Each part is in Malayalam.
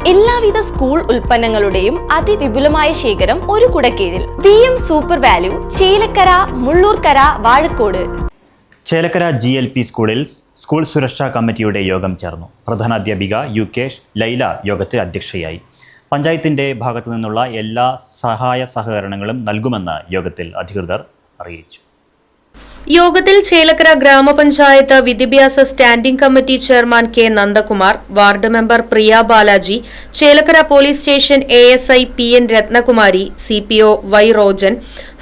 എല്ലാവിധ സ്കൂൾ ഉൽപ്പന്നങ്ങളുടെയും അതിവിപുലമായ ശേഖരം ഒരു കുടക്കീഴിൽ. VM super value, Chelakkara, Mullurkara, Vazhakkode. Chelakkara GLP സ്കൂളിൽ സ്കൂൾ സുരക്ഷാ കമ്മിറ്റിയുടെ യോഗം ചേർന്നു. പ്രധാനാധ്യാപിക യുകേഷ് ലൈല യോഗത്തിൽ അധ്യക്ഷയായി. പഞ്ചായത്തിന്റെ ഭാഗത്തു നിന്നുള്ള എല്ലാ സഹായ സഹകരണങ്ങളും നൽകുമെന്ന് യോഗത്തിൽ അധികൃതർ അറിയിച്ചു. യോഗത്തിൽ ചേലക്കര ഗ്രാമപഞ്ചായത്ത് വിദ്യാഭ്യാസ standing committee chairman K. Nandakumar, ward member Priya Balaji, Chelakkara police station ASI PN Rathnakumari, CPO Y. Rojan,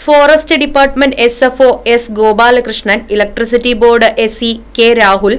forest department SFO S. Gopalakrishnan, electricity board SE K. Rahul,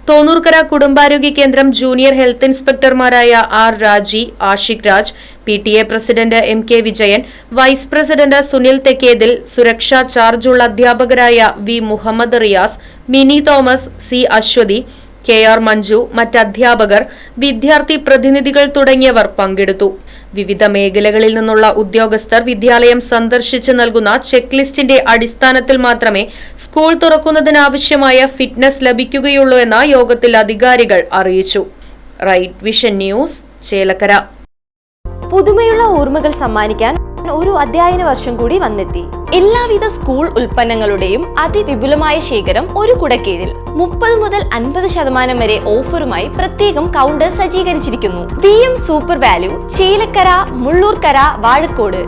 Thonnurkkara കുടുംബാരോഗ്യ കേന്ദ്രം ജൂനിയർ ഹെൽത്ത് ഇൻസ്പെക്ടർമാരായ R. Raji, Ashiq Raj, PTA president MK. Vijayan, vice president Sunil Thekkethil, സുരക്ഷാ ചാർജുള്ള അധ്യാപകരായ V. Muhammad Riyas, Mini Thomas, C. Aswathi, KR. Manju, മറ്റധ്യാപകർ, വിദ്യാർത്ഥി പ്രതിനിധികൾ തുടങ്ങിയവർ പങ്കെടുത്തു. വിവിധ മേഖലകളിൽ നിന്നുള്ള ഉദ്യോഗസ്ഥർ വിദ്യാലയം സന്ദർശിച്ച് നൽകുന്ന ചെക്ക് ലിസ്റ്റിന്റെ അടിസ്ഥാനത്തിൽ മാത്രമേ സ്കൂൾ തുറക്കുന്നതിനാവശ്യമായ ഫിറ്റ്നസ് ലഭിക്കുകയുള്ളൂ എന്ന് യോഗത്തിൽ അധികാരികൾ അറിയിച്ചു. Right Vision News, Chelakkara. പുതുമയുള്ള ഓർമ്മകൾ സമ്മാനിക്കാൻ ഒരു അധ്യയന വർഷം കൂടി വന്നെത്തി. എല്ലാവിധ സ്കൂൾ ഉൽപ്പന്നങ്ങളുടെയും അതിവിപുലമായ ശേഖരം ഒരു കുടക്കീഴിൽ. 30 മുതൽ 50% വരെ ഓഫറുമായി പ്രത്യേകം കൗണ്ടർ സജ്ജീകരിച്ചിരിക്കുന്നു. VM super value, Chelakkara, Mullurkara, Vazhakkode.